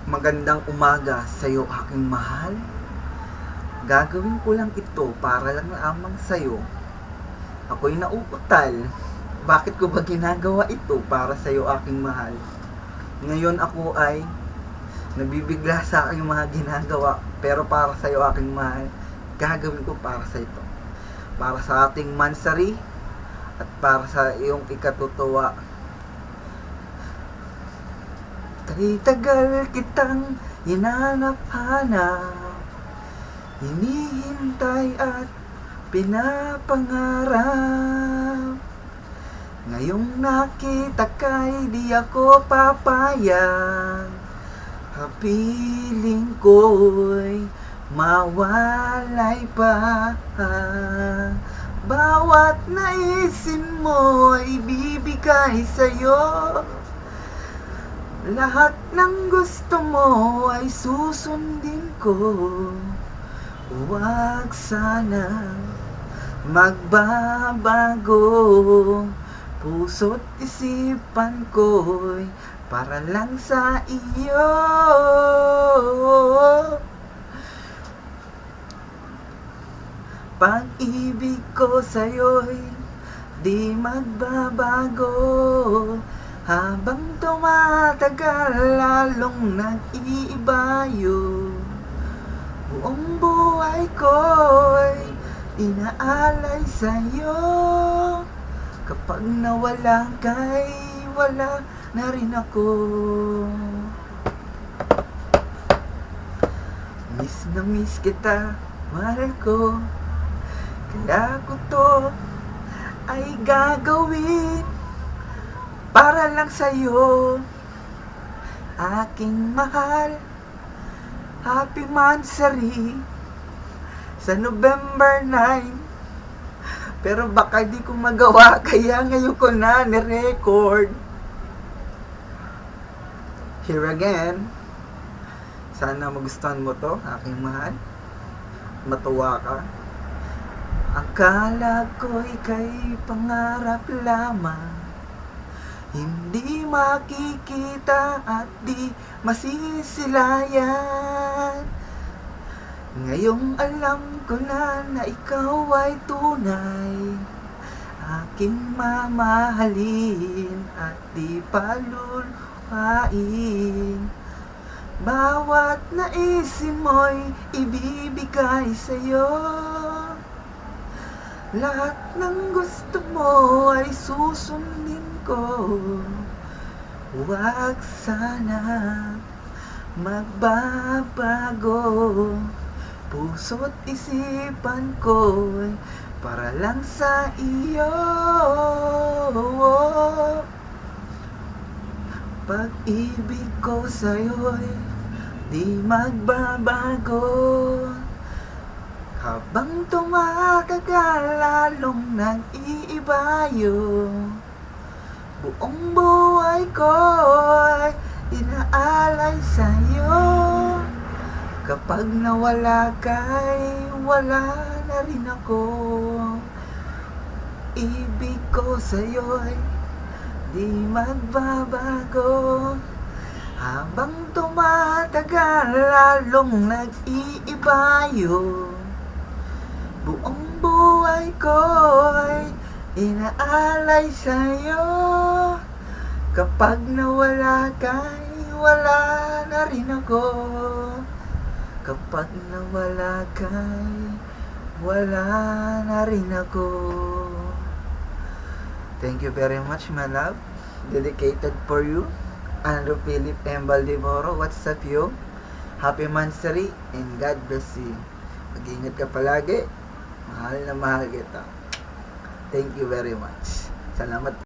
Magandang umaga sa iyo, aking mahal. Gagawin ko lang ito para lang lamang sa iyo. Ako'y nauutal. Bakit ko ba ginagawa ito para sa iyo, aking mahal? Ngayon ako ay nabibigla sa aking mga ginagawa, pero para sa iyo, aking mahal, gagawin ko para sa ito. Para sa ating mansari at para sa iyong ikatutuwa. Kay tagal kitang hinanap-hanap, hinihintay at pinapangarap. Ngayong nakita ka'y di ako papayag. Kapiling ko'y mawalay pa. Bawat naisin mo ay bibigay sa'yo. Lahat ng gusto mo ay susundin ko. Huwag sana magbabago. Puso't isipan ko'y para lang sa iyo. Pag-ibig ko sa'yo'y di magbabago. Habang tumatagal, lalong nag-iibayo. Buong buhay ko'y inaalay sa'yo. Kapag nawala ka'y wala na rin ako. Miss na miss kita, mahal ko. Kaya ko to ay gagawin para lang sa'yo, aking mahal. Happy Mansari sa November 9. Pero baka di ko magawa, kaya ngayon ko na ni-record. Here again. Sana magustuhan mo to, aking mahal. Matuwa ka. Akala ko ika'y pangarap lamang, hindi makikita at di masisilayan. Ngayong alam ko na ikaw ay tunay, aking mamahalin at di paluluhain. Bawat naisin mo'y ibibigay sa'yo. Lahat ng gusto mo ay susundin ko. Huwag sana magbabago. Puso't isipan ko'y para lang sa iyo. Pag-ibig ko sa'yo'y di magbabago. Habang tumatagal, lalong nag-iibayo. Buong buhay ko'y inaalay sa'yo. Kapag nawala ka'y wala na rin ako. Ibig ko sa'yo'y di magbabago. Habang tumatagal, lalong nag-iibayo. Buong buhay ko'y inaalay sa'yo. Kapag nawala ka'y wala na rin ako. Kapag nawala ka'y wala na rin ako. Thank you very much, my love. Dedicated for you, Andrew Philip M. Valdivoro. What's up, yo? Happy Mansari and God bless you. Mag-ingat ka palagi. Mahal na mahal kita. Thank you very much. Salamat.